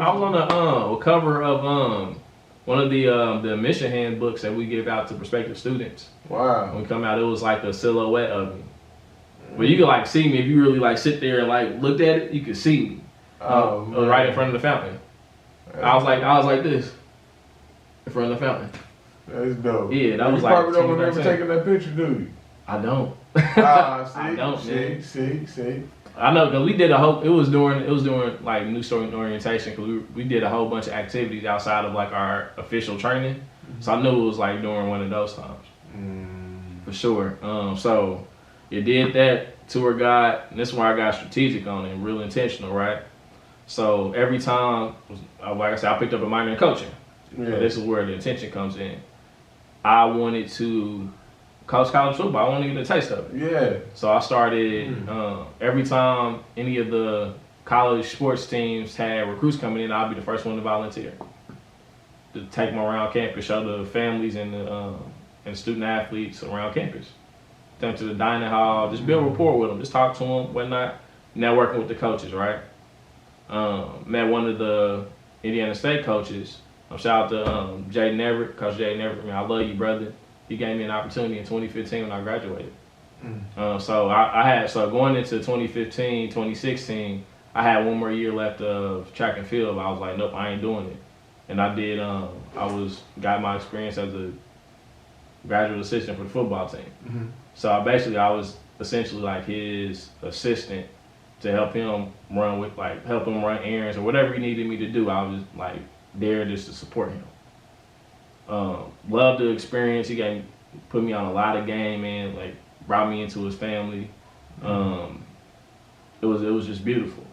I was on the cover of one of the mission handbooks that we give out to prospective students. Wow. When we come out, it was like a silhouette of me. But you could like see me if you really like sit there and like looked at it. You could see me right in front of the fountain. I was like this in front of the fountain. That's dope. Yeah, that was you like. Probably don't remember taking that picture, do you? I don't. See, I don't. See. I know because we did a whole. It was during like new student orientation because we did a whole bunch of activities outside of like our official training. Mm-hmm. So I knew it was like during one of those times. For sure. So you did that tour guide, and this is where I got strategic on it, and real intentional, right? So every time, like I said, I picked up a minor in coaching. Yeah. So this is where the intention comes in. I wanted to coach college football. I wanted to get a taste of it. Yeah. So I started every time any of the college sports teams had recruits coming in, I'd be the first one to volunteer to take them around campus, show the families and the student athletes around campus. Them to the dining hall, just build rapport with them, just talk to them, whatnot. Networking with the coaches, right? Met one of the Indiana State coaches. Shout out to Jay Everett, Coach Jay Everett. Man, I love you, brother. He gave me an opportunity in 2015 when I graduated. So going into 2015, 2016, I had one more year left of track and field. I was like, nope, I ain't doing it. And I did. Got my experience as a graduate assistant for the football team. Mm-hmm. So I was essentially like his assistant to help him help him run errands or whatever he needed me to do. I was like there just to support him. Loved the experience. He put me on a lot of game, man. Like brought me into his family. It was just beautiful.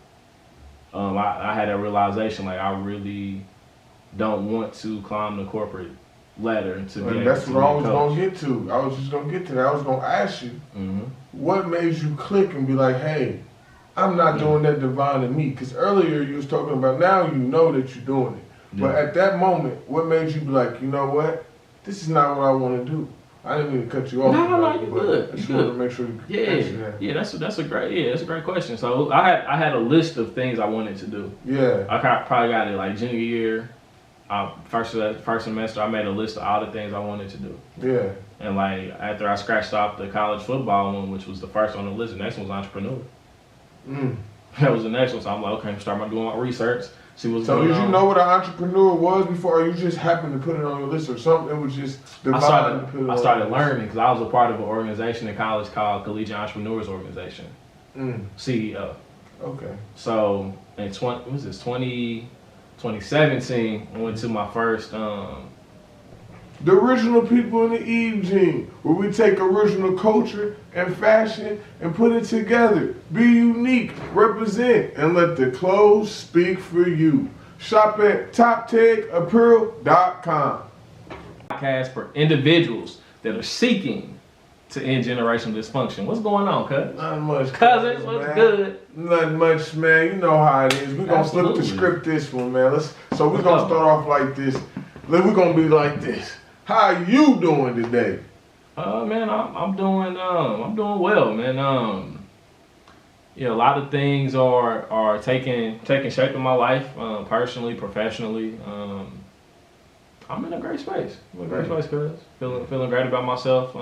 I had a realization like I really don't want to climb the corporate ladder to be. And that's what I was gonna get to. I was just gonna get to that. I was gonna ask you, what made you click and be like, hey, I'm not doing that divine in me? Because earlier you was talking about now you know that you're doing it. But at that moment, what made you be like, you know what? This is not what I want to do. I didn't mean to cut you off. No, you're good. I just wanted to make sure you answer that. Yeah, that's a great question. So I had a list of things I wanted to do. Yeah. I probably got it like junior year, first semester. I made a list of all the things I wanted to do. Yeah. And like after I scratched off the college football one, which was the first on the list, the next one was entrepreneur. That was the next one. So I'm like, okay, start doing my research. See what's going on. So did you know what an entrepreneur was before, or you just happened to put it on your list, or something? It was just divine. I started learning because I was a part of an organization in college called Collegiate Entrepreneurs Organization. CEO. Okay. So in 2017, I went to my first. The original people in the Eve gene, where we take original culture and fashion and put it together. Be unique, represent, and let the clothes speak for you. Shop at toptagapparel.com. Podcast for individuals that are seeking to end generational dysfunction. What's going on, cuz? Not much. Cousins, what's good? Nothing much, man. You know how it is. We're going to flip the script this one, man. We're going to start off like this. We're going to be like this. How you doing today? Man, I'm doing well, man. A lot of things are taking shape in my life, personally, professionally. I'm in a great space. Cuz. Feeling great about myself.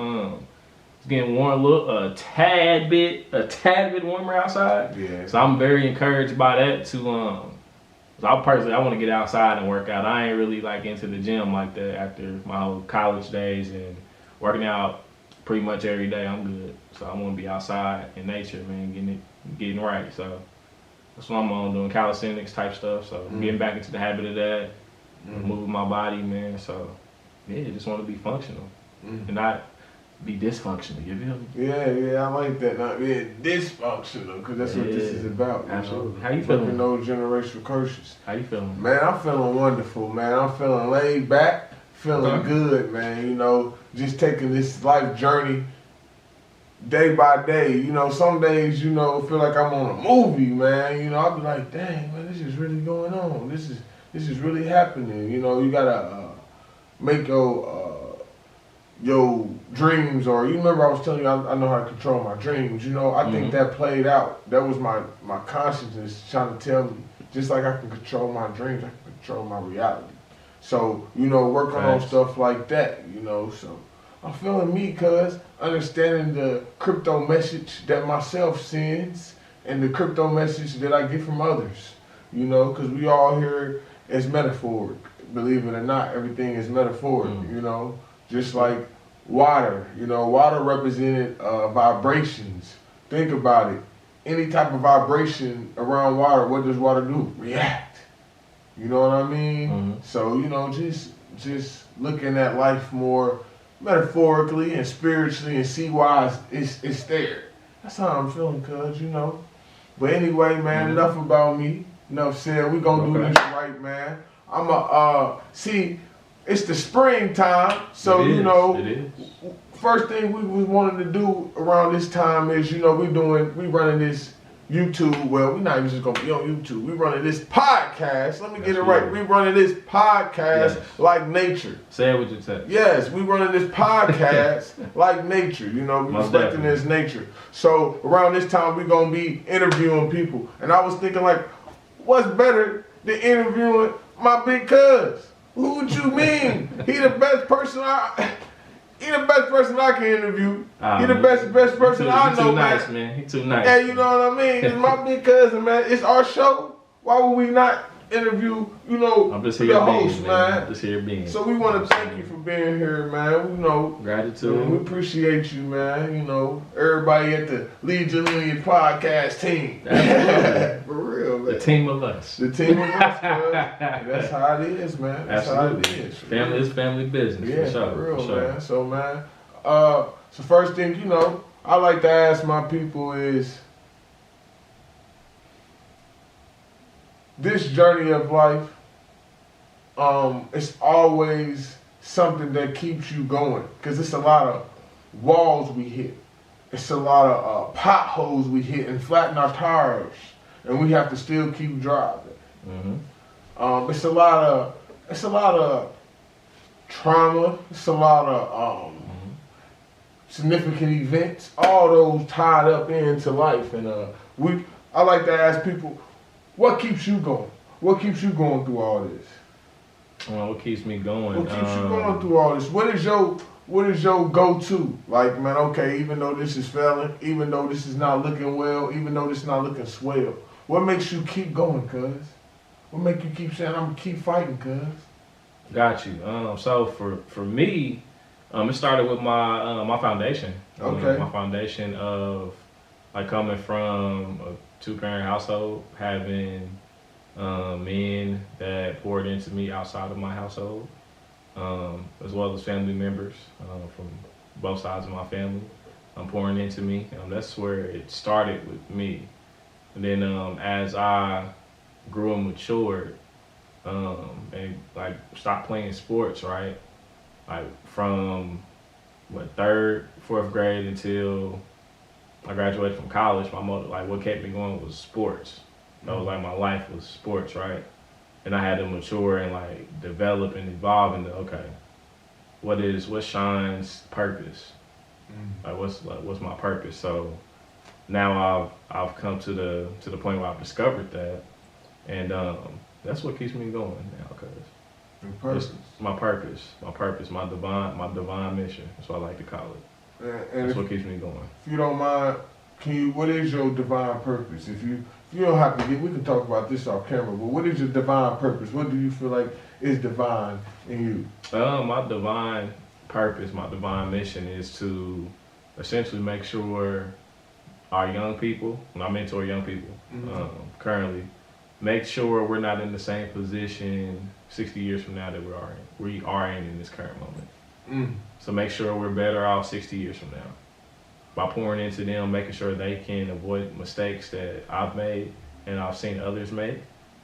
It's getting warm, a tad bit warmer outside. Yeah. So I'm very encouraged by that too. I want to get outside and work out. I ain't really like into the gym like that after my whole college days and working out pretty much every day. I'm good. So I want to be outside in nature, man, getting right. So that's what I'm on, doing calisthenics type stuff. So getting back into the habit of that, moving my body, man. So yeah, just want to be functional and not be dysfunctional. You feel me? Yeah, I like that. Not being dysfunctional, because that's what this is about. Absolutely. How you feeling? Breaking those generational curses. How you feeling? Man, I'm feeling wonderful, man. I'm feeling laid back, feeling good, man. Just taking this life journey day by day. Some days, feel like I'm on a movie, man. I'll be like, dang, man, this is really going on. This is really happening. You gotta make your dreams, or you remember I was telling you I know how to control my dreams. I think that played out. That was my consciousness trying to tell me just like I can control my dreams, I can control my reality. So, you know, working on stuff like that, you know, so I'm feeling me, cuz understanding the crypto message that myself sends and the crypto message that I get from others, you know, because we all here as metaphoric. Believe it or not, everything is metaphoric, you know, just like water, you know, water represented vibrations. Think about it. Any type of vibration around water, what does water do? React. You know what I mean? So, you know, just looking at life more metaphorically and spiritually and see why it's there. That's how I'm feeling, cuz, you know. But anyway, man, enough about me. Enough said. We gonna do this right, man. See, it's the springtime, so you know, first thing we was wanting to do around this time is, you know, we running this YouTube. Well, we're not even just gonna be on YouTube. We running this podcast. Let me get it right. We running this podcast like nature. Say it with your text. Yes, we running this podcast like nature. You know, we respecting this nature. So around this time, we gonna be interviewing people, and I was thinking like, what's better than interviewing my big cuz? Who would you mean? He the best person I can interview. He the best person I know, man. He too nice, man. He too nice. Yeah, you know what I mean? It's my big cousin, man. It's our show. Why would we not interview, you know, the host, man? I'm just here being. So we want to thank you for being here, man. You know, gratitude. We appreciate you, man. You know, everybody at the Lead Your Lineage podcast team. For real, man. The team of us. The team of us, man. That's how it is, man. That's Absolutely. how it is. Family is family business. Yeah, for sure. For real, for sure. man. So, man, so first thing, you know, I like to ask my people is, this journey of life, it's always something that keeps you going, because it's a lot of walls we hit. It's a lot of potholes we hit and flatten our tires, and we have to still keep driving. It's a lot of trauma. It's a lot of significant events. All those tied up into life, and I like to ask people, what keeps you going? What keeps you going through all this? Well, what keeps me going? What keeps you going through all this? What is your go-to? Like, man, okay, even though this is failing, even though this is not looking well, even though this is not looking swell, what makes you keep going, cuz? What make you keep saying, I'm gonna keep fighting, cuz? Got you. So for me, it started with my foundation. Okay. My foundation of like coming from a two-parent household, having men that poured into me outside of my household, as well as family members from both sides of my family pouring into me. That's where it started with me. And then as I grew and matured, and like stopped playing sports, right? Like from third, fourth grade until I graduated from college, my mother, like what kept me going was sports. That was like my life was sports, right? And I had to mature and like develop and evolve into, okay, what shines purpose? Like what's my purpose? So now I've come to the point where I've discovered that, and that's what keeps me going now, cause it's my purpose, my divine mission. That's what I like to call it. And that's what keeps me going. If you don't mind, what is your divine purpose? If you don't have to we can talk about this off camera, but what is your divine purpose? What do you feel like is divine in you? My divine purpose, my divine mission is to essentially make sure our young people, and I mentor young people currently, make sure we're not in the same position 60 years from now that we are in this current moment. So make sure we're better off 60 years from now by pouring into them, making sure they can avoid mistakes that I've made and I've seen others make,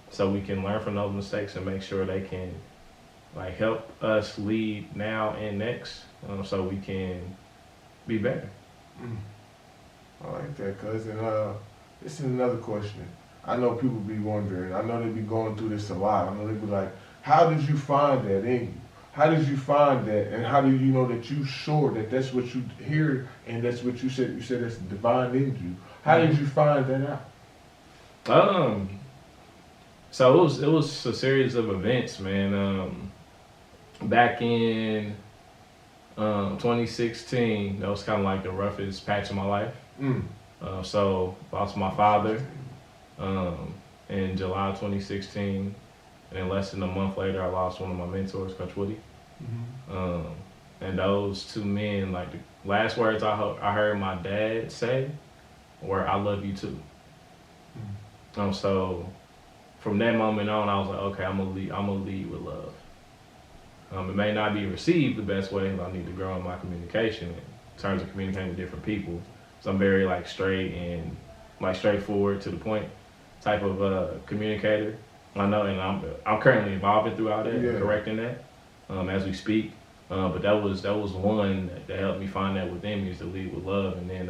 so we can learn from those mistakes and make sure they can like help us lead now and next, so we can be better. I like that, cousin. This is another question. I know people be wondering. I know they be going through this a lot. I know they be like, how did you find that in you? How did you find that, and how do you know that you sure that that's what you hear and that's what you said? You said that's divine in you. How did you find that out? So it was a series of events, man. Back in 2016, that was kind of like the roughest patch of my life. Mm. So lost my father in July 2016, and then less than a month later, I lost one of my mentors, Coach Woody. Mm-hmm. And those two men, like the last words I heard my dad say were, "I love you too." So from that moment on, I was like, okay, I'm gonna lead with love. It may not be received the best way, but I need to grow in my communication in terms of communicating with different people. So I'm very like straight and like straightforward to the point type of communicator. I know, and I'm currently evolving throughout that, correcting that as we speak. But that was one that helped me find that within me, is to lead with love. And then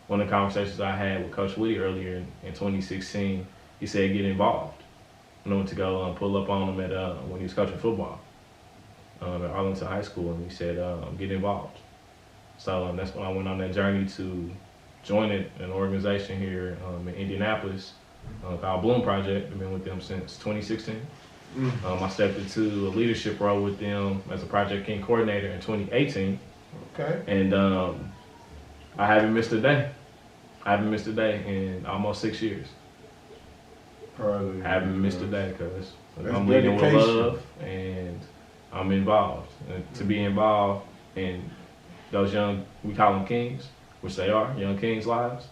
one of the conversations I had with Coach Woody earlier in 2016, he said get involved. I went to go pull up on him at when he was coaching football at Arlington High School, and he said get involved. So that's when I went on that journey to join an organization here in Indianapolis called Bloom Project. I've been with them since 2016. I stepped into a leadership role with them as a Project King coordinator in 2018. Okay. And I haven't missed a day. I haven't missed a day in almost 6 years. Probably. I haven't missed a day because That's I'm leading with dedication. love and I'm involved. And to be involved in those young, we call them kings, which they are, young kings' lives,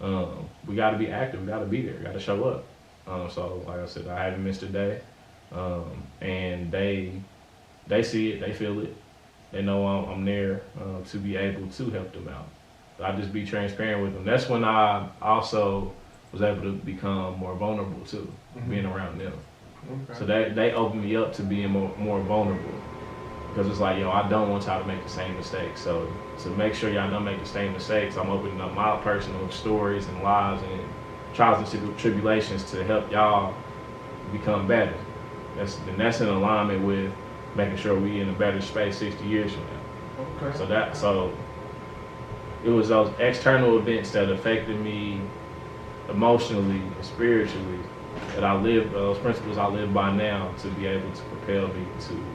we got to be active. We got to be there. We got to show up. So, like I said, I haven't missed a day. And they see it, they feel it. They know I'm there to be able to help them out. So I just be transparent with them. That's when I also was able to become more vulnerable too, being around them. Okay. So they opened me up to being more vulnerable, because it's like, yo, I don't want y'all to make the same mistakes. So to make sure y'all don't make the same mistakes, I'm opening up my personal stories and lives and trials and tribulations to help y'all become better. That's in alignment with making sure we in a better space 60 years from now. Okay. So it was those external events that affected me emotionally and spiritually that I live, those principles I live by now, to be able to propel me to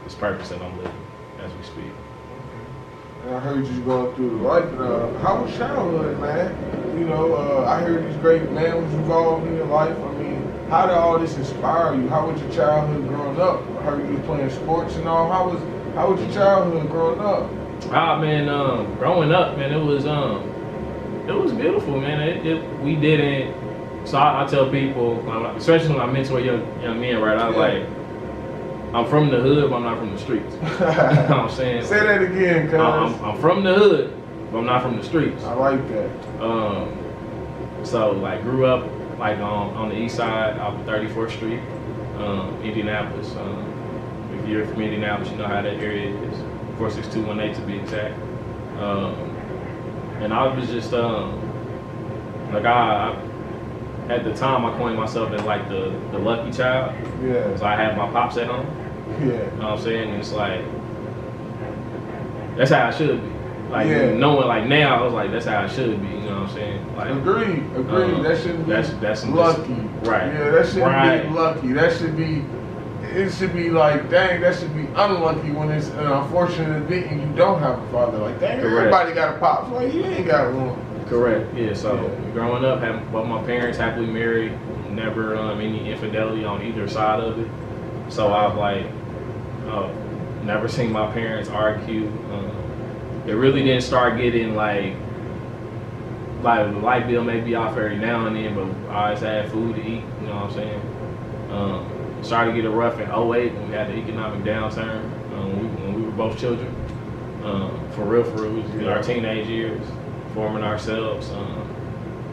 this purpose that I'm living as we speak. Okay. And I heard you going through life. How was childhood, man? You know, I heard these great men was involved in your life. I mean, how did all this inspire you? How was your childhood growing up? I heard you playing sports and all. How was your childhood growing up? Man, growing up, man, it was beautiful, man. We didn't. So I tell people, especially when I mentor young men, right? I'm from the hood, but I'm not from the streets. You know what I'm saying? Say that again, cuz. I'm from the hood, but I'm not from the streets. I like that. So like grew up like on the east side off of 34th Street, Indianapolis. If you're from Indianapolis, you know how that area is. 46218 to be exact. And I was just like I at the time I coined myself as like the lucky child. Yeah. So I had my pops at home. Yeah. You know what I'm saying? And it's like that's how I should be. Like knowing like now, I was like that's how I should be. You know what I'm saying? Like agreed. That shouldn't be that's lucky. Right. Yeah, that shouldn't be lucky. That should be. It should be like, dang, that should be unlucky when it's an unfortunate event and you don't have a father. Like, dang, everybody got a pop. Like, you ain't got one. Correct. Yeah. So growing up, having both my parents happily married, never any infidelity on either side of it. So I've like never seen my parents argue. It really didn't start getting like the light bill may be off every now and then, but I always had food to eat. You know what I'm saying? Started to get it rough in 2008 when we had the economic downturn when we were both children. For real, we was in our teenage years, forming ourselves.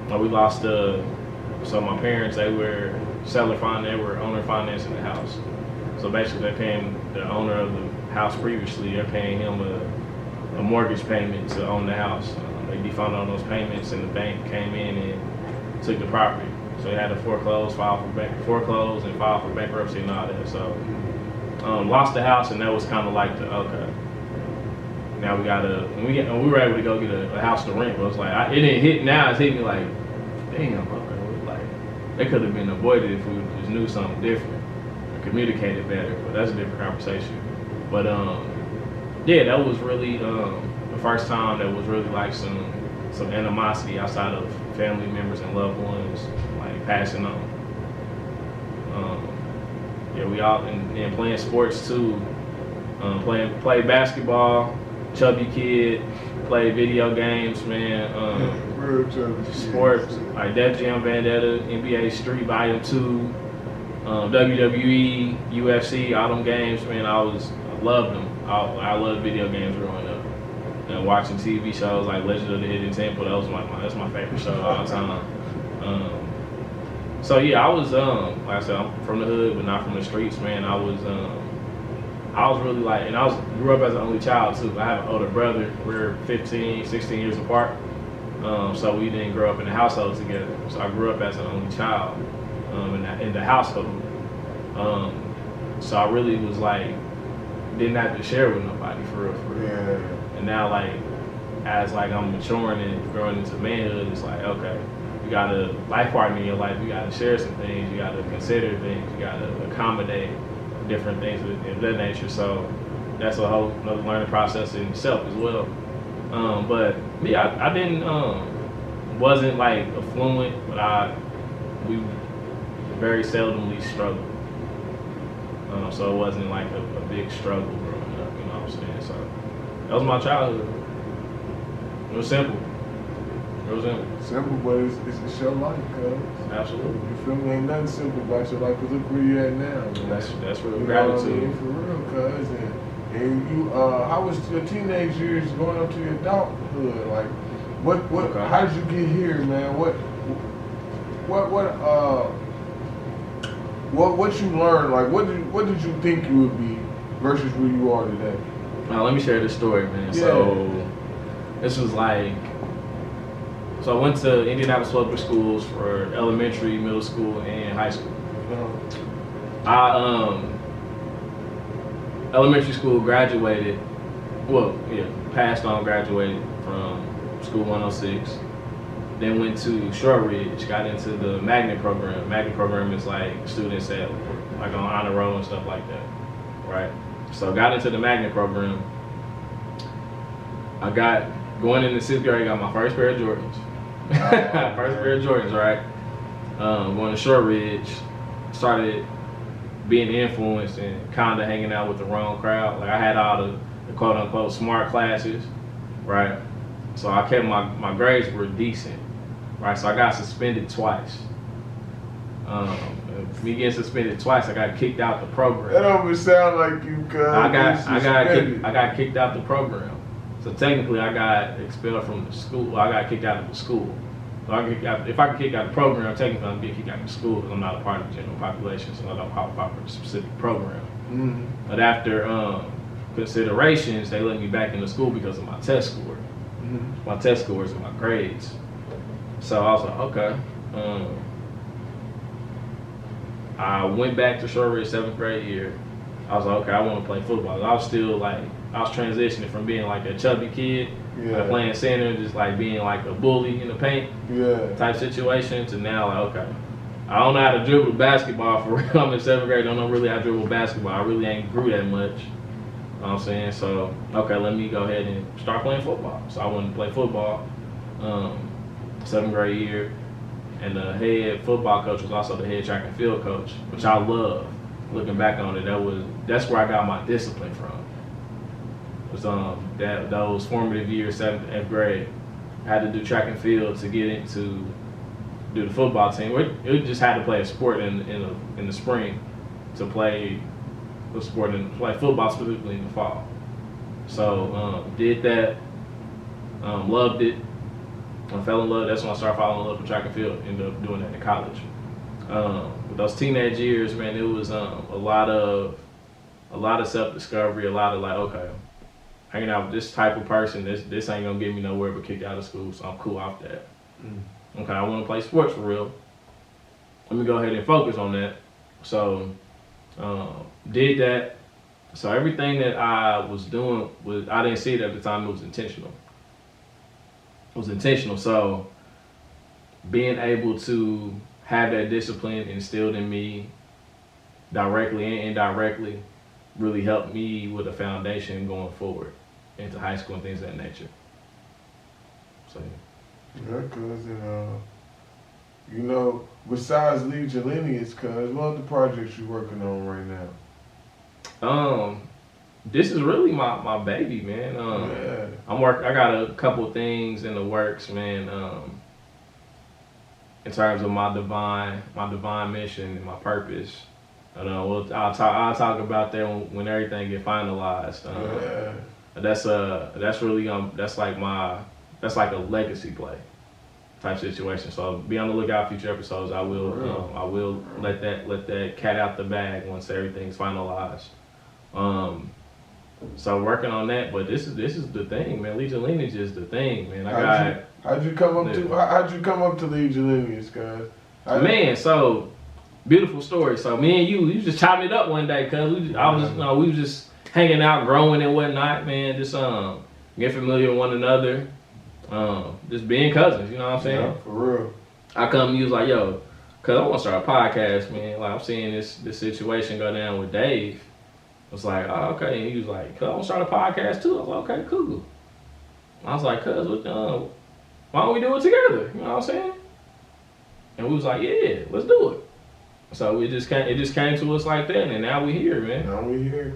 We lost so my parents, they were owner financing the house. So basically they're paying the owner of the house previously, they're paying him a mortgage payment to own the house. They defunded all those payments and the bank came in and took the property. So they had to foreclose and file for bankruptcy and all that. So lost the house, and that was kind of like now we gotta. When we were able to go get a house to rent, but it was like it didn't hit. Now it's hitting me like, damn, okay, like that could have been avoided if we would just knew something different, or communicated better. But that's a different conversation. But yeah, that was really the first time that was really like some animosity outside of family members and loved ones, like passing on. Yeah, we all and playing sports too. Play basketball, chubby kid, play video games, man. Real chubby Sports like Def Jam Vendetta, NBA Street Volume 2, WWE, UFC, all them games, man. I loved them. I loved video games growing up. And watching TV shows like Legend of the Hidden Temple, that's my favorite show of all time. So yeah, I was like I said, I'm from the hood, but not from the streets, man. I was really like, and grew up as an only child too. I have an older brother. We're 15, 16 years apart. So we didn't grow up in a household together. So I grew up as an only child in the household. So I really was like, didn't have to share with nobody for real. Yeah. And now like, as like I'm maturing and growing into manhood, it's like, okay, you got a life partner in your life. You got to share some things. You got to consider things. You got to accommodate different things of that nature. So that's a whole another learning process in itself as well. But yeah, I didn't wasn't like affluent, but we very seldomly struggled. So it wasn't like a big struggle growing up, you know what I'm saying? So that was my childhood. It was simple. It was simple. Simple, but it's your life, cuz. Absolutely. You feel me? Ain't nothing simple about your life, cause look where you at now, man. That's real You know what I gratitude. mean? For real, cuz. And you, how was your teenage years going up to your adulthood? Like, what, Okay. how did you get here, man? What you learned? Like, what did you think you would be versus where you are today? Now let me share this story, man. Yeah. So this was like, so I went to Indianapolis Public Schools for elementary, middle school, and high school. Elementary school graduated, passed on, graduated from school 106. Then went to Short Ridge, got into the magnet program. Magnet program is like students that like on honor roll and stuff like that, right? So got into the magnet program. I got, going into 6th grade, I got my first pair of Jordans. First pair of Jordans, right? Going to Short Ridge, started being influenced and kind of hanging out with the wrong crowd. Like I had all the quote unquote smart classes, right? So I kept my grades were decent, right? So I got suspended twice. Me getting suspended twice, I got kicked out the program. That don't sound like you, cuz. I got kicked out the program. So technically, I got expelled from the school. I got kicked out of the school. So if I can kick out the program, technically I'm being kicked out of the school because I'm not a part of the general population, so I don't qualify for a specific program. Mm-hmm. But after considerations, they let me back in the school because of my test score. Mm-hmm. My test scores and my grades. So I was like, okay. I went back to Short Ridge 7th grade year. I was like, okay, I want to play football. I was still like, I was transitioning from being like a chubby kid, like playing center, just like being like a bully in the paint type situation, to now like, okay, I don't know how to dribble basketball for real. I'm in 7th grade, don't know really how to dribble basketball. I really ain't grew that much. You know what I'm saying? So, okay, let me go ahead and start playing football. So I went to play football, 7th grade year. And the head football coach was also the head track and field coach, which I love. Looking back on it, that's where I got my discipline from. Was those formative years, 7th, 8th grade. I had to do track and field to get into do the football team. It just had to play a sport in the spring to play the sport and play football specifically in the fall. So did that, loved it. I fell in love. That's when I started falling in love with track and field. Ended up doing that in college. With those teenage years, man, it was a lot of self-discovery. A lot of like, okay, hanging out with this type of person. This ain't gonna get me nowhere but kicked out of school. So I'm cool off that. Okay, I want to play sports for real. Let me go ahead and focus on that. So did that. So everything that I was doing I didn't see it at the time. It was intentional. So being able to have that discipline instilled in me directly and indirectly really helped me with a foundation going forward into high school and things of that nature. So Yeah, cuz, you know, besides Lead Your Lineage, cuz, what other projects you working on right now? This is really my baby, man. Yeah. I got a couple things in the works, man. In terms of my divine mission and my purpose. I'll talk about that when everything get finalized. Yeah. That's really that's like a legacy play type situation. So be on the lookout for future episodes. I will let that cat out the bag once everything's finalized. So working on that, but this is the thing, man. Lead Your Lineage is the thing, man. How'd you come up to Lead Your Lineage, guys? Man, so beautiful story. So me and you just chopped it up one day, cause we was just hanging out, growing and whatnot, man. Just get familiar with one another, just being cousins. You know what I'm saying? Yeah, for real. I come and he was like, yo, cause I want to start a podcast, man. Like I'm seeing this situation go down with Dave. I was like, oh, okay. And he was like, cuz I want to start a podcast too. I was like, okay, cool. I was like, cuz, why don't we do it together? You know what I'm saying? And we was like, yeah, let's do it. So it just came to us like that, and now we here, man.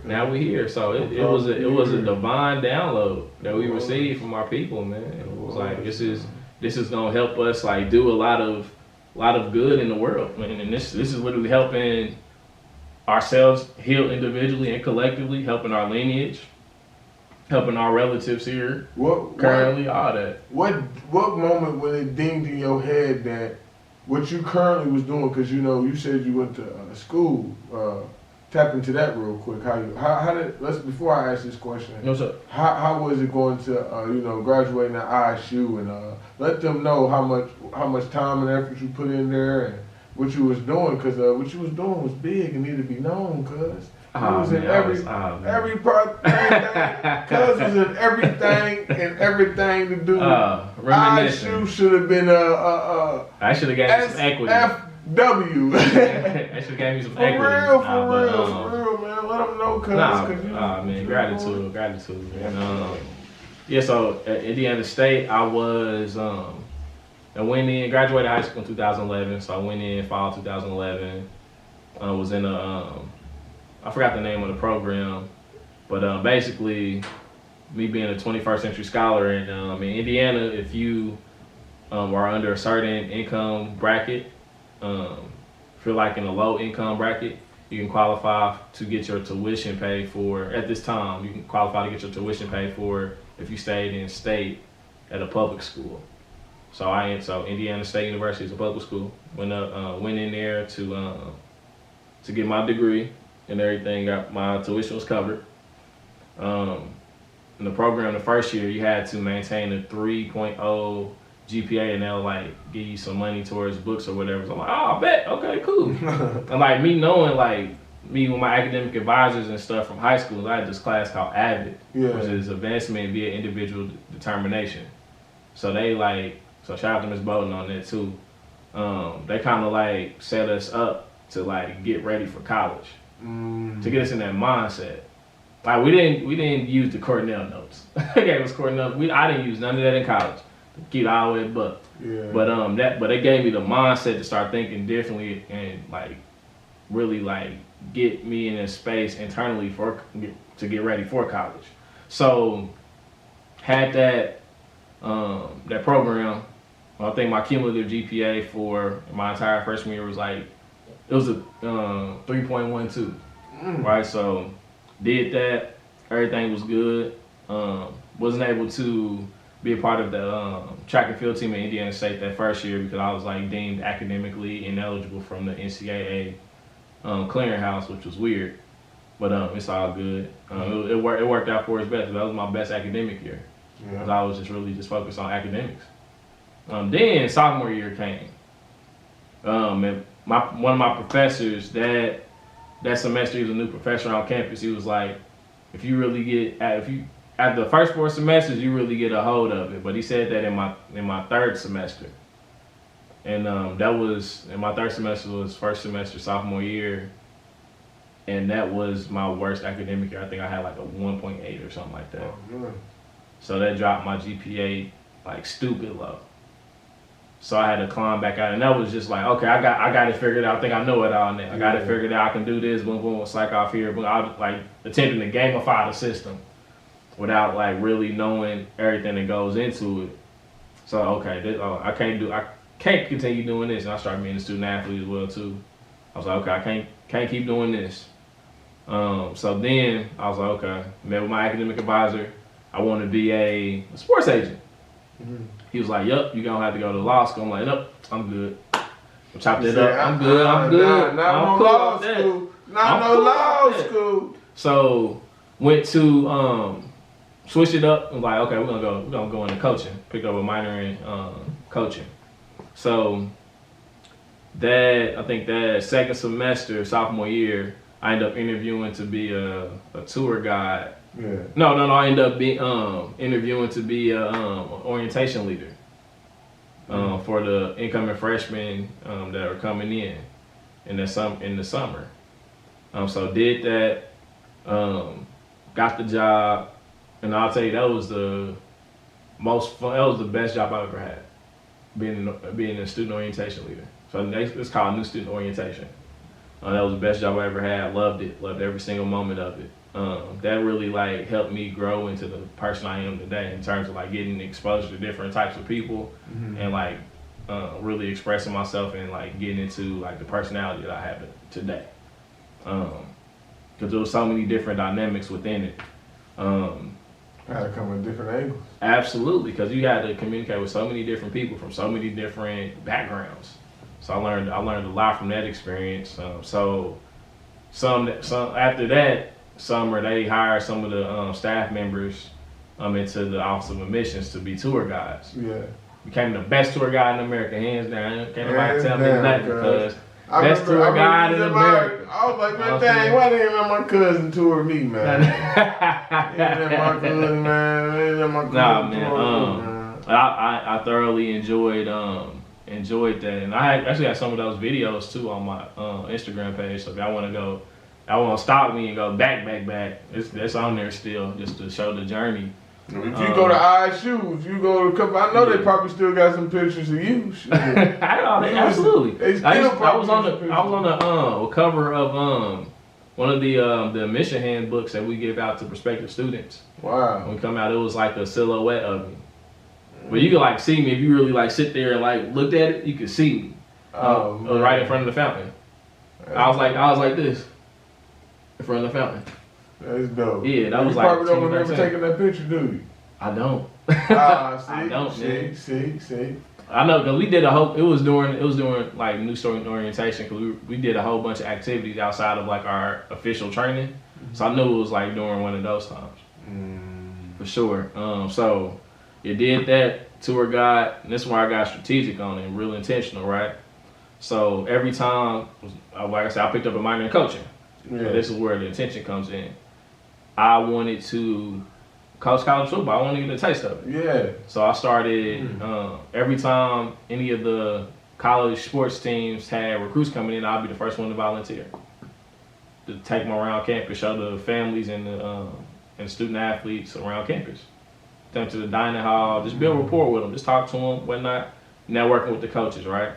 Now we here. So it was a divine download that we received from our people, man. It was like this is gonna help us like do a lot of good in the world, man. And this is literally helping ourselves heal individually and collectively, helping our lineage, helping our relatives here currently, all that. What moment when it dinged in your head that what you currently was doing, because you know you said you went to school, tap into that real quick. Before I ask this question, No, sir. How was it going to graduating at ISU, and let them know how much time and effort you put in there and what you was doing, because what you was doing was big and needed to be known, cuz. Was in every part, cuz was in everything and everything to do. ISU should have been I should have gave you some equity. SFW. I should have gave you some equity. For real, man. Let them know, cuz. Man, gratitude, man. Yeah, so at Indiana State, I was I went in, graduated high school in 2011, so I went in fall 2011. Was in I forgot the name of the program, but basically, me being a 21st century scholar in Indiana, if you are under a certain income bracket, if you're like in a low income bracket, you can qualify to get your tuition paid for. At this time, you can qualify to get your tuition paid for if you stayed in state at a public school. So Indiana State University is a public school. Went in there to get my degree and everything. Got my tuition was covered. In the program, the first year, you had to maintain a 3.0 GPA, and they'll like give you some money towards books or whatever. So I'm like, oh, I bet, okay, cool. And like me knowing me with my academic advisors and stuff from high school, I had this class called AVID, which is Advancement via Individual Determination. So so shout out to Ms. Bowden on that too. They kind of like set us up to like get ready for college, to get us in that mindset. Like we didn't use the Cornell notes. They gave us Cornell. I didn't use none of that in college. Keep it all the way buck. Yeah. But they gave me the mindset to start thinking differently and like really like get me in a space internally to get ready for college. So had that program. I think my cumulative GPA for my entire freshman year was a 3.12, right? So did that, everything was good. Wasn't able to be a part of the track and field team at Indiana State that first year because I was like deemed academically ineligible from the NCAA clearinghouse, which was weird, but it's all good. It worked out for us best. That was my best academic year because I was just focused on academics. Then sophomore year came, and one of my professors that semester, he was a new professor on campus. He was like, if you after the first 4 semesters, you really get a hold of it. But he said that in my third semester, and my third semester was first semester sophomore year, and that was my worst academic year. I think I had like a 1.8 or something like that. Oh, So that dropped my GPA like stupid low. So I had to climb back out, and that was just like, okay, I got it figured out. I think I know it all now. I got it figured out. I can do this. Boom, boom. It's like off here. But I was like attempting to gamify the system without like really knowing everything that goes into it. So okay, I can't continue doing this, and I started being a student athlete as well too. I was like, okay, I can't keep doing this. So then I was like, okay, met with my academic advisor. I want to be a sports agent. Mm-hmm. He was like, yup, you're going to have to go to law school. I'm like, nope, I'm good. I chopped it up. I'm good. Not no law school. Not no law school. So went to switched it up. I'm like, okay, we're gonna go into coaching. Picked up a minor in coaching. So I think that second semester, sophomore year, I ended up interviewing to be a tour guide. Yeah. No. I ended up being interviewing to be a orientation leader for the incoming freshmen that are coming in the summer. So did that, got the job, and I'll tell you that was the most fun. That was the best job I ever had, being a student orientation leader. So it's called New Student Orientation. That was the best job I ever had. Loved it. Loved every single moment of it. That really like helped me grow into the person I am today in terms of like getting exposure to different types of people and like really expressing myself and like getting into like the personality that I have today. Because there was so many different dynamics within it. I had to come at different angles. Absolutely, because you had to communicate with so many different people from so many different backgrounds. So I learned a lot from that experience. So some after that summer, they hired some of the staff members into the Office of Admissions to be tour guides. Yeah. Became the best tour guide in America, hands down. Can't nobody tell me nothing because best tour guide in America. I was like, man, dang, why didn't let my cousin tour me, man? Let my cousin, man. Let my cousin Nah, man. tour me, man. I thoroughly enjoyed that, and I actually had some of those videos too on my Instagram page. So if y'all want to stalk me and go back, it's on there still just to show the journey. If you go to ISU, if you go to I know they probably still got some pictures of you. Absolutely. I was on the cover of one of the admission handbooks that we give out to prospective students. Wow. When we come out, it was like a silhouette of me. But you could like see me if you really like sit there and like looked at it. You could see me right in front of the fountain. I was like this in front of the fountain. That's dope. Yeah, that was you like. You probably don't remember taking that picture, do you? I don't. See, I don't, man. See. I know, because we did a whole. It was during like New Student Orientation, because we did a whole bunch of activities outside of like our official training. So I knew it was like during one of those times. For sure. So you did that tour guide, and this is where I got strategic on it, and real intentional, right? So every time, like I said, I picked up a minor in coaching. Yeah. So this is where the intention comes in. I wanted to coach college football. I wanted to get a taste of it. Yeah. So I started, every time any of the college sports teams had recruits coming in, I'd be the first one to volunteer. To take them around campus, show the families and the student athletes around campus. Them to the dining hall, just build rapport with them, just talk to them, whatnot. Networking with the coaches, right?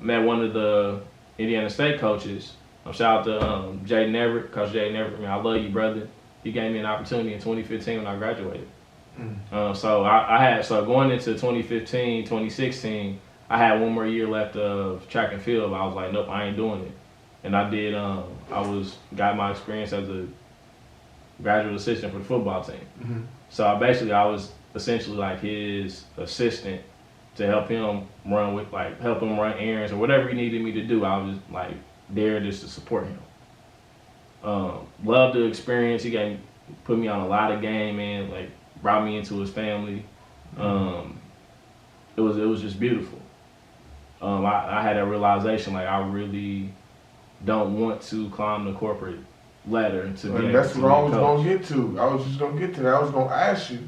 Met one of the Indiana State coaches. Shout out to Jay Neverett, Coach Jay Neverett. Man, I love you, brother. He gave me an opportunity in 2015 when I graduated. So going into 2015, 2016, I had one more year left of track and field. I was like, nope, I ain't doing it. And I did. Got my experience as a graduate assistant for the football team. So I was essentially like his assistant to help him run errands or whatever he needed me to do. I was like there just to support him. Loved the experience. He put me on a lot of game, man. Like brought me into his family. It was just beautiful. I had a realization like I really don't want to climb the corporate ladder to be. That's what I was gonna get to. I was just gonna get to that. I was gonna ask you,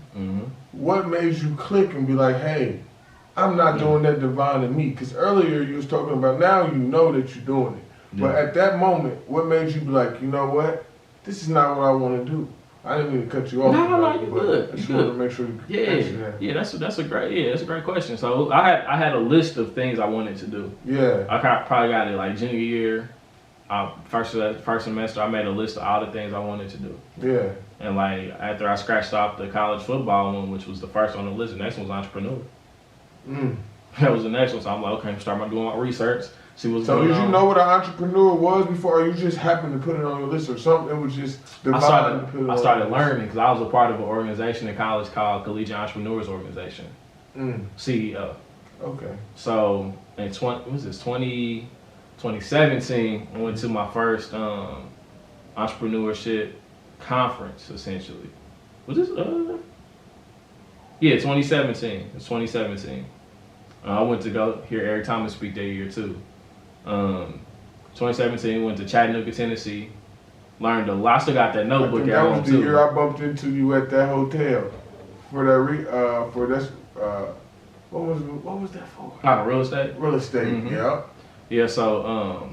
what made you click and be like, hey, I'm not doing that divine in me? Because earlier you was talking about now you know that you're doing it. But at that moment, what made you be like, you know what? This is not what I want to do. I didn't mean to cut you off. No, you good. I just want to make sure you answer that. Yeah, that's a great question. So I had a list of things I wanted to do. Yeah. Probably got it like junior year, first semester. I made a list of all the things I wanted to do. Yeah. And like after I scratched off the college football one, which was the first on the list, the next one was entrepreneur. That was the next one. So I'm like, okay, I'm doing my research. See what's going on. So did you know what an entrepreneur was before, or you just happened to put it on your list or something? It was just I started learning because I was a part of an organization in college called Collegiate Entrepreneurs Organization, CEO. Okay. So in 2017, I went to my first entrepreneurship conference, essentially. Was this? Yeah, 2017. It's 2017. I went to go hear Eric Thomas speak that year too. 2017, went to Chattanooga, Tennessee. Learned a lot. I still got that notebook at home too. That was the year I bumped into you at that hotel for that what was that for? Real estate. Real estate. Mm-hmm. Yeah. Yeah. So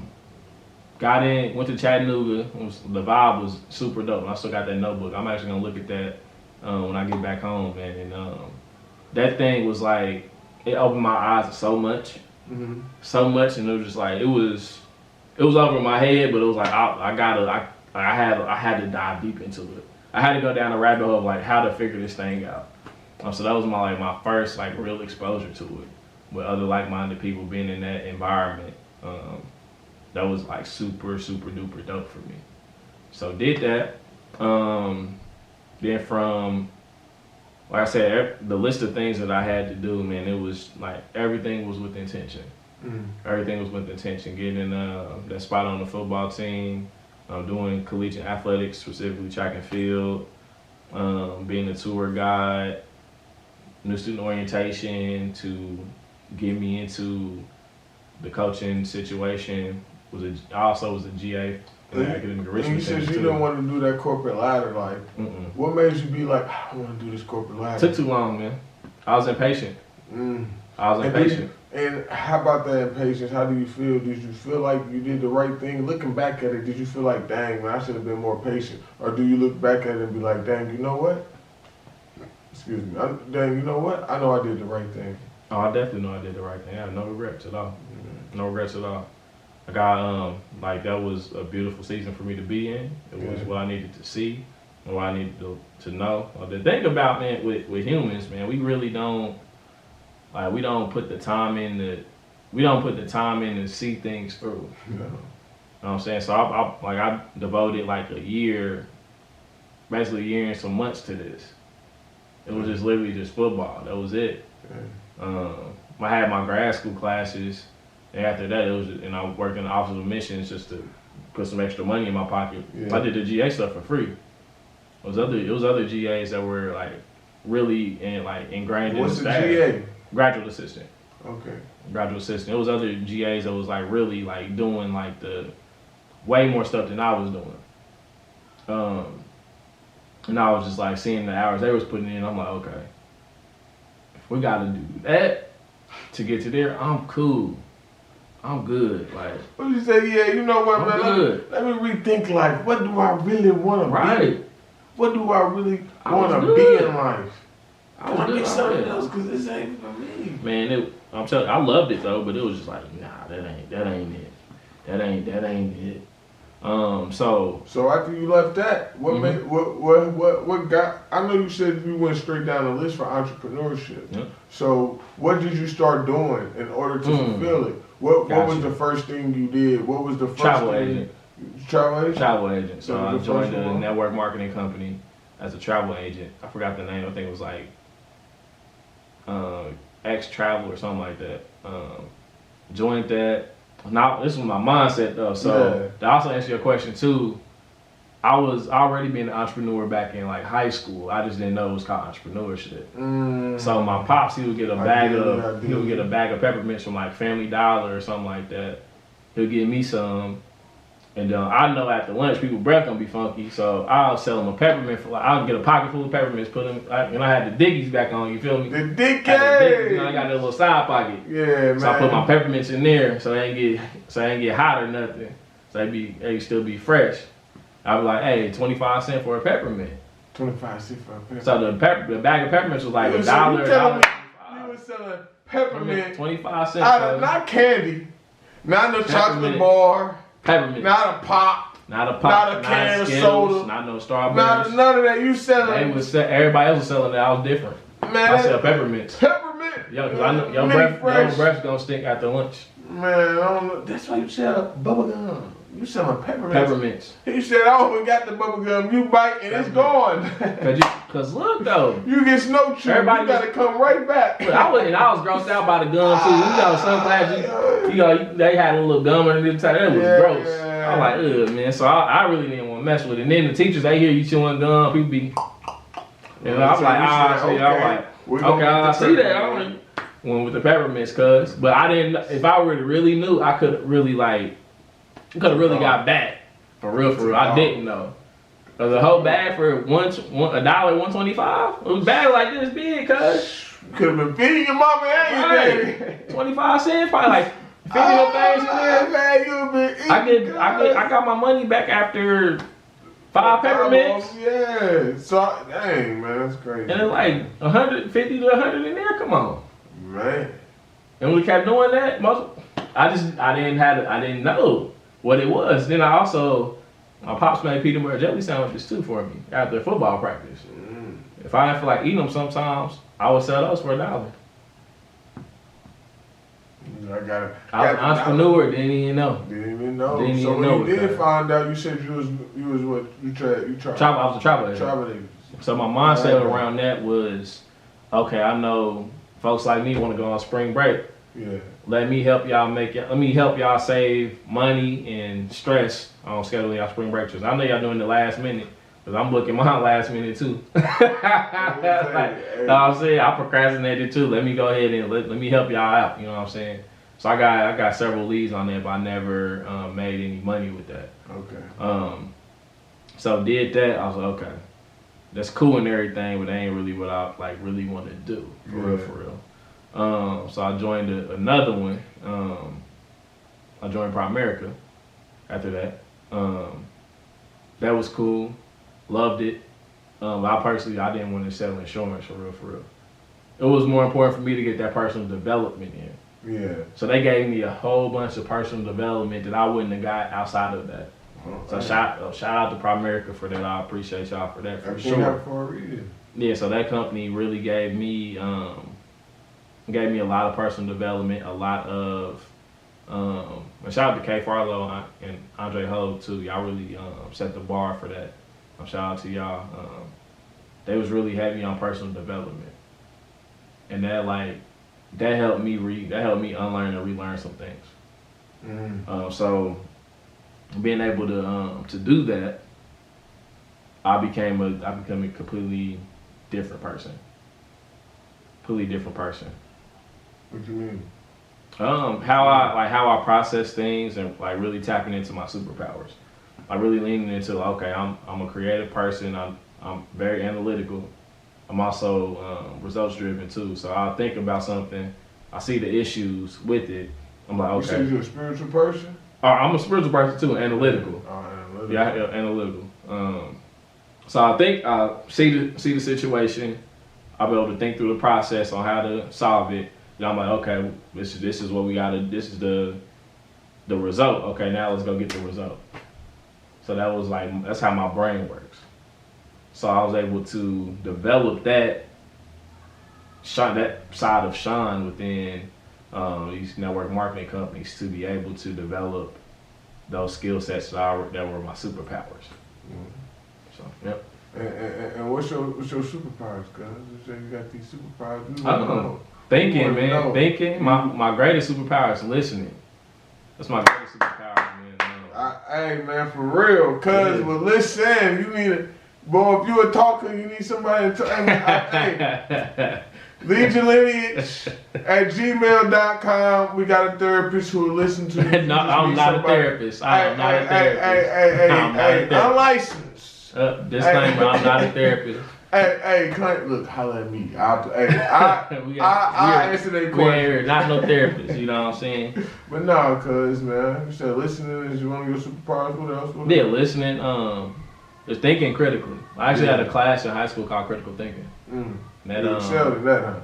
got in, went to Chattanooga. The vibe was super dope. I still got that notebook. I'm actually gonna look at that when I get back home, man. And that thing was like, it opened my eyes so much. So much, and it was just like it was over my head, but it was like I had to dive deep into it. I had to go down a rabbit hole of like how to figure this thing out. So that was my first like real exposure to it with other like-minded people, being in that environment. That was like super duper dope for me. So did that. Then from, like I said, the list of things that I had to do, man, it was like everything was with intention. Everything was with intention. Getting that spot on the football team, doing collegiate athletics, specifically track and field, being a tour guide, new student orientation to get me into the coaching situation. I also was a GA. And you said you didn't want to do that corporate ladder life. What made you be like, I want to do this corporate ladder? Took too long, man. I was impatient. I was impatient. And how about that impatience? How do you feel? Did you feel like you did the right thing? Looking back at it, did you feel like, dang, man, I should have been more patient? Or do you look back at it and be like, dang, you know what? Excuse me. Dang, you know what? I know I did the right thing. Oh, I definitely know I did the right thing. I have no regrets at all. No regrets at all. I got, like, that was a beautiful season for me to be in. It was what I needed to see and what I needed to know. The thing about, man, with humans, man, we really don't, like, we don't put the time in to see things through. You know what I'm saying? So I devoted like a year, basically a year and some months to this. It was just literally just football. That was it. I had my grad school classes. And after that, and I worked in the Office of Admissions just to put some extra money in my pocket. I did the GA stuff for free. It was other GAs that were like really ingrained in the staff. What's the GA? Graduate assistant. Okay. Graduate assistant. It was other GAs that was like really like doing like the way more stuff than I was doing. And I was just like seeing the hours they was putting in. I'm like, okay, if we got to do that to get to there, I'm cool. I'm good. Like, what you say? Yeah, you know what, man? Let me rethink life. What do I really want to be? What do I really want to be in life? I get something else because this ain't for me. Man, I'm telling you, I loved it though, but it was just like, nah, that ain't it. That ain't it. So after you left that, what got? I know you said you went straight down the list for entrepreneurship. Yeah. So what did you start doing in order to fulfill it? What was the first thing you did? What was the first travel thing? Agent. Travel agent? Travel agent. So I joined a network marketing company as a travel agent. I forgot the name. I think it was like X Travel or something like that. Joined that. Now this was my mindset though. So to also answer your question too, I was already being an entrepreneur back in like high school. I just didn't know it was called entrepreneurship. So my pops, he would get a bag of peppermints from like Family Dollar or something like that. He'll give me some, and I know after lunch people's breath gonna be funky, so I'll sell them a peppermint for like I'll get a pocket full of peppermints, put them, and I had the Dickies back on. You feel me? The Dickies. You know, I got that little side pocket. Yeah, man. So I put my peppermints in there, so they ain't get hot or nothing. they still be fresh. I'd be like, hey, 25 cents for a peppermint. 25 cents for a peppermint. So the bag of peppermints was like $1. You was selling peppermint 25 cents. Out of, not candy, not no chocolate bar, peppermint, not a pop, not a can of Skittles, soda, not no strawberries, none of that. You selling? Everybody else was selling that. I was different. Man, I sell peppermints. Peppermint. Yo, cause I know your breath's gonna stink after lunch. Man, I don't know. That's why you sell bubble gum. You selling Peppermints. He said, I only got the bubble gum. You bite and it's gone. Cause look though, you get snow chew. You gotta come right back. I was grossed out by the gum too. You know, some classes, they had a little gum underneath the top. That was gross. I was like, ugh, man. So I really didn't want to mess with it. And then the teachers, they hear you chewing gum. People be, I'm like, I see that. I went with the peppermints, cuz. But I didn't. If I really knew, I could have really got back for real. I didn't know. Cause the whole bag for $1.25. It was bag like this big, cuz. Could have been feeding your mama and your daddy. 25 cents, probably like 50 of things in there. Man, you been eating. I got my money back after 5 peppermints. Yeah. So dang, man, that's crazy. And it's like 150 to 100 in there. Come on, man. And we kept doing that. I didn't know what it was. Then my pops made peanut butter jelly sandwiches too for me after football practice. If I didn't feel like eating them sometimes, I would sell those for $1. I was an entrepreneur, didn't even know. So when you did find out, you said you was what? You tried. I was a travel agent. So my mindset around that was, okay, I know folks like me want to go on spring break. Yeah. Let me help y'all save money and stress on scheduling y'all spring break trips. I know y'all doing the last minute, because I'm booking mine last minute too. I'm saying I procrastinated too. Let me go ahead and let me help y'all out. You know what I'm saying? So I got several leads on that, but I never made any money with that. Okay. So did that. I was like, okay, that's cool and everything, but that ain't really what I really want to do for real. So I joined another one. I joined Primerica after that. That was cool. Loved it. I didn't want to sell insurance for real. It was more important for me to get that personal development in. Yeah. So they gave me a whole bunch of personal development that I wouldn't have got outside of that. So shout out to Primerica for that. I appreciate y'all for that for sure. For a reason. Yeah. So that company really gave me a lot of personal development, a lot of shout out to K Farlow and Andre Ho too. Y'all really set the bar for that. Shout out to y'all. They was really heavy on personal development, and that helped me unlearn and relearn some things. So being able to do that, I became a completely different person. What you mean? How I process things and really tapping into my superpowers. Really leaning into okay, I'm a creative person. I'm very analytical. I'm also results driven too. So I'll think about something. I see the issues with it. I'm like, okay. You said you're a spiritual person? I'm a spiritual person too, analytical. Analytical. Yeah, analytical. So I think I see the situation. I'll be able to think through the process on how to solve it. And I'm like, okay, this is what we gotta. This is the result. Okay, now let's go get the result. So that's how my brain works. So I was able to develop that side of Sean within these network marketing companies to be able to develop those skill sets that were my superpowers. So, yep. And what's your superpowers, cuz? You say you got these superpowers. I don't know. Thinking, man. Thinking. My greatest superpower is listening. That's my greatest superpower, man. Hey, man, for real. Cuz with listen, you need a boy. If you a talker, you need somebody to talk. Hey, leadyourlineage at gmail.com. We got a therapist who will listen to you. No, I'm not a therapist. I'm not a therapist. Hey, unlicensed. Disclaimer, I'm not a therapist. Hey, Clint, look, holla at me. I answer that question. We're not no therapists, you know what I'm saying? But no, cuz, man, you said listening is one of your superpowers. What else? Yeah, listening, just thinking critically. I actually had a class in high school called critical thinking. That, you excelled in that, huh?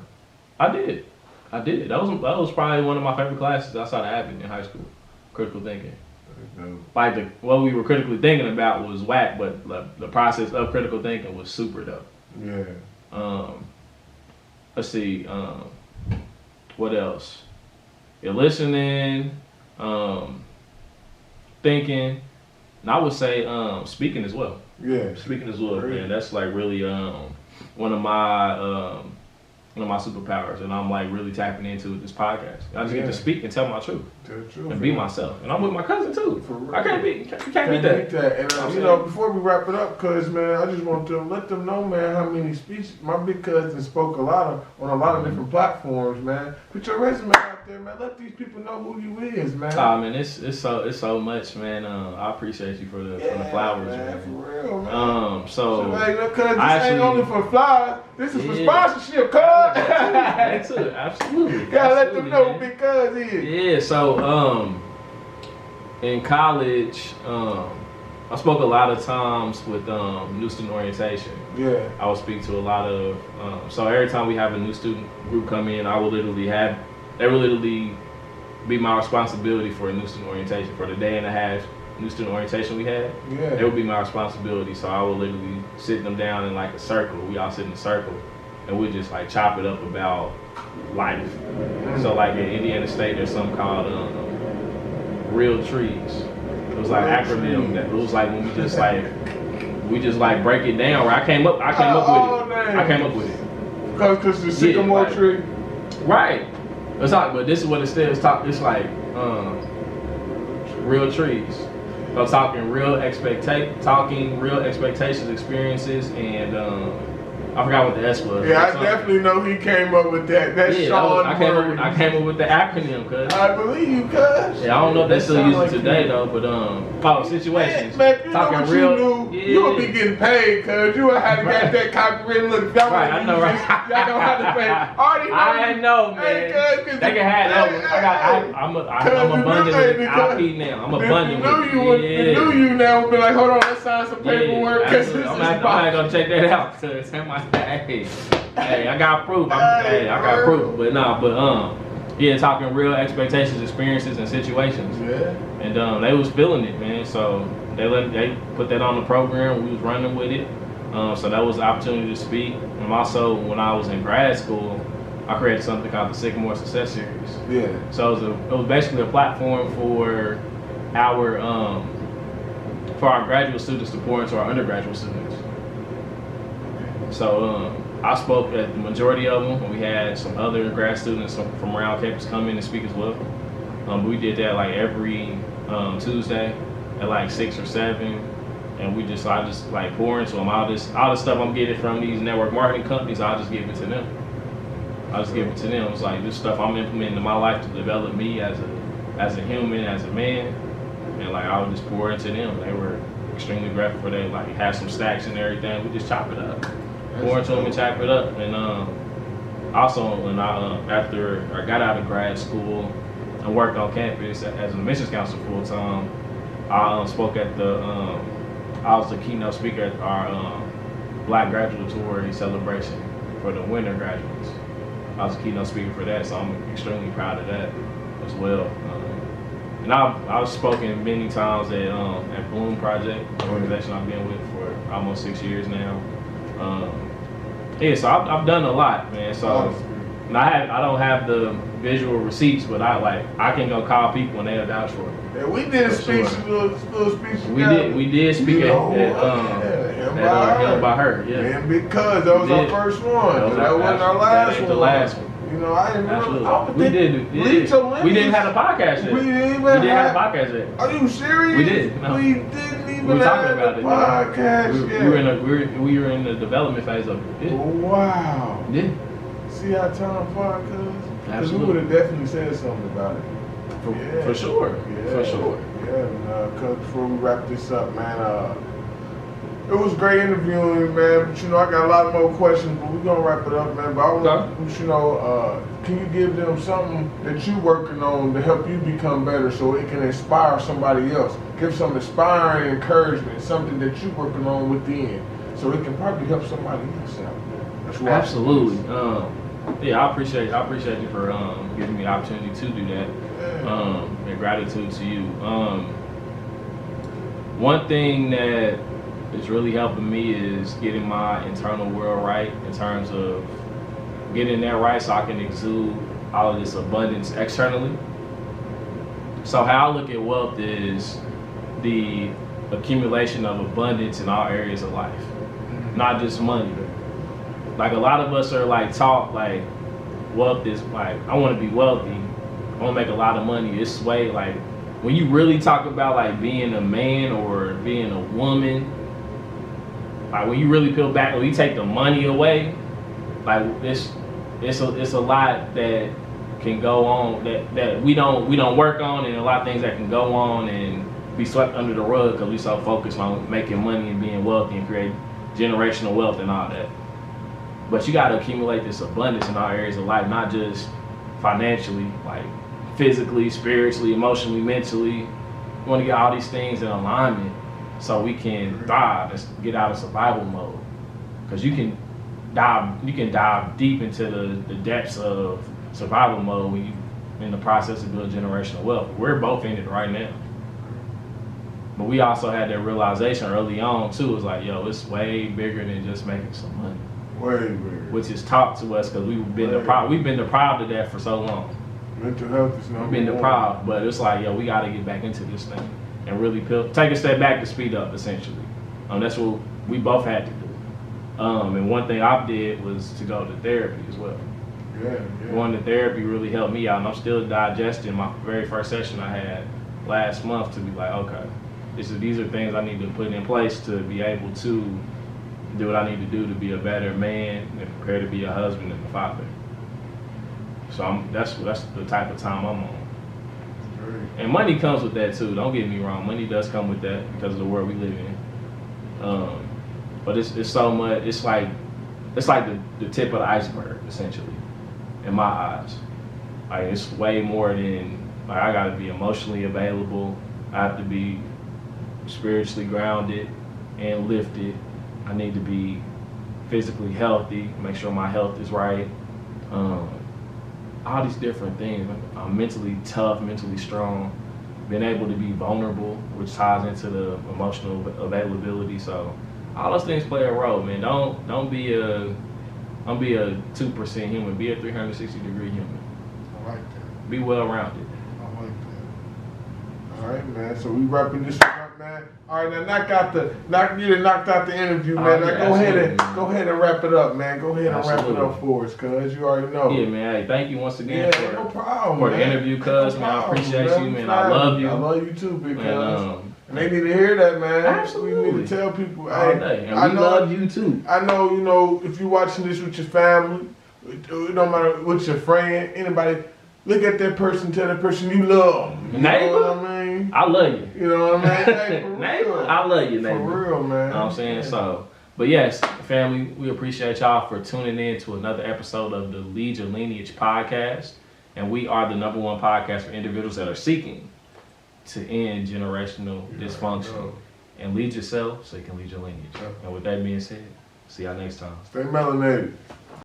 I did. That was probably one of my favorite classes outside of having in high school. Critical thinking. Like what we were critically thinking about was whack, but the process of critical thinking was super dope. Yeah. Let's see. What else? You're listening, thinking, and I would say speaking as well. Yeah. Speaking as well, man. That's like really one of my superpowers, and I'm like really tapping into this podcast. I just get to speak and tell my truth. And be myself. And I'm with my cousin too. For real. I can't beat that. And you know, before we wrap it up, cuz man, I just want to let them know, man, how many speeches my big cousin spoke on a lot of different platforms, man. Put your resume out there, man. Let these people know who you is, man. Man, it's so much, man. I appreciate you for the flowers, man. For real, man. So hey, look, cuz this ain't only for flowers. This is for sponsorship, cuz. Absolutely. Gotta let them know who big cuz is. Yeah, so in college, I spoke a lot of times with new student orientation. Yeah. I would speak to a lot of, so every time we have a new student group come in, they would literally be my responsibility for a new student orientation. For the day and a half new student orientation we had, it would be my responsibility. So I would literally sit them down in like a circle. We all sit in a circle and we just like chop it up about life. So like in Indiana State, there's something called Real Trees. It was like acronym that it was like when we just like break it down. Where I came up with it. Cause the sycamore tree. Right. It's like, but this is what it says. It's like real trees. So talking real expectations, experiences, and I forgot what the S was. Yeah, I definitely know he came up with that. That's Sean. I came up with the acronym, cuz. I believe you, cuz. Yeah, I don't know if they still use it today though, but situations. Man, you talking know what real. You would be getting paid, cuz you would have to get that copyright. Look, y'all I know, right? Y'all don't have to pay. I know, man. Hey, they can have that one. I'm abundant with IP now. I'm abundant with it. The new you now would be like, hold on, let's sign some paperwork. I'm not gonna check that out, cuz. Hey, I got proof. I got proof. But talking real expectations, experiences, and situations. Yeah. And they was feeling it, man. So they put that on the program. We was running with it. So that was the opportunity to speak. And also, when I was in grad school, I created something called the Sycamore Success Series. Yeah. So it was basically a platform for our graduate students to pour into our undergraduate students. So I spoke at the majority of them. We had some other grad students from around campus come in and speak as well. We did that like every Tuesday at like 6 or 7, and I just like pour into them all the stuff I'm getting from these network marketing companies. I'll just give it to them. It's like this stuff I'm implementing in my life to develop me as a human, as a man, and like I would just pour into them. They were extremely grateful for that. Like had some stacks and everything. We just chop it up. Pour into them and chop it up. And also, when after I got out of grad school and worked on campus as an admissions counselor full time, I spoke at I was the keynote speaker at our Black Graduatory celebration for the winter graduates. I was the keynote speaker for that, so I'm extremely proud of that as well. And I've spoken many times at Bloom Project, the organization I've been with for almost 6 years now. So I've done a lot, man. So and I don't have the visual receipts, but I can go call people and they'll vouch for it. Yeah, we did a speech, little speech. We did speak at Him by Her. Yeah. And because that was our first one, that wasn't our last one. The last one. You know, I didn't remember. We didn't have a podcast yet. We didn't have a podcast yet. Are you serious? We did. No. We didn't even we were talking have about a podcast yet. We were in the development phase of it. Yeah. Wow. Yeah. See how time flies, cuz? Because we would have definitely said something about it. For sure. Yeah. For sure. Yeah, cuz before we wrap this up, man, it was great interviewing you, man. But you know, I got a lot more questions, but we're gonna wrap it up, man. But I want, you know, can you give them something that you working on to help you become better, so it can inspire somebody else? Give some inspiring encouragement, something that you working on within, so it can probably help somebody else out. That's what Absolutely. Yeah, I appreciate you for giving me the opportunity to do that. And gratitude to you. One thing that is really helping me is getting my internal world right, in terms of getting that right so I can exude all of this abundance externally. So how I look at wealth is the accumulation of abundance in all areas of life, not just money. Like a lot of us are like taught like wealth is like, I want to be wealthy, I want to make a lot of money. It's way like when you really talk about like being a man or being a woman, like when you really peel back, when you take the money away, like it's a lot that can go on that we don't work on, and a lot of things that can go on and be swept under the rug because we so focused on making money and being wealthy and create generational wealth and all that. But you got to accumulate this abundance in all areas of life, not just financially, like physically, spiritually, emotionally, mentally. You want to get all these things in alignment so we can thrive and get out of survival mode. Because you can dive deep into the depths of survival mode when you in the process of building generational wealth. We're both in it right now. But we also had that realization early on too. It's like, yo, it's way bigger than just making some money. Way bigger. Which is taught to us because we've been deprived of that for so long. Mental health is number one. We've been deprived, but it's like, yo, we got to get back into this thing and really take a step back to speed up, essentially. That's what we both had to do. And one thing I did was to go to therapy as well. Yeah. Going to therapy really helped me out, and I'm still digesting my very first session I had last month to be like, okay, these are things I need to put in place to be able to do what I need to do to be a better man and prepare to be a husband and a father. So that's the type of time I'm on. And money comes with that too. Don't get me wrong. Money does come with that because of the world we live in. But it's so much. It's like the tip of the iceberg, essentially, in my eyes. Like it's way more than like I got to be emotionally available. I have to be spiritually grounded and lifted. I need to be physically healthy. Make sure my health is right. All these different things. I'm mentally tough, mentally strong, being able to be vulnerable, which ties into the emotional availability. So all those things play a role, man. Don't be a 2% human. Be a 360-degree human. I like that. Be well-rounded. I like that. All right, man. So we wrapping this up, man. All right, now you knocked out the interview, man. Now go ahead and wrap it up, man. Go ahead and wrap it up for us, cuz you already know. Yeah, man. Hey, thank you once again no problem, for the interview, cuz, man. I appreciate you, man. I love you. I love you too, big cuz. And they need to hear that, man. Absolutely. We need to tell people, all day. And we love you too. I know, if you're watching this with your family, it don't matter, with your friend, anybody, look at that person, tell that person you love them. Neighbor? You know what I mean? I love you. You know what I mean? Hey, for neighbor? real. I love you, neighbor. For real, man. You know what I'm saying? Yeah. So, but yes, family, we appreciate y'all for tuning in to another episode of the Lead Your Lineage podcast. And we are the #1 podcast for individuals that are seeking to end generational dysfunction and lead yourself so you can lead your lineage. And with that being said, see y'all next time. Stay melanated.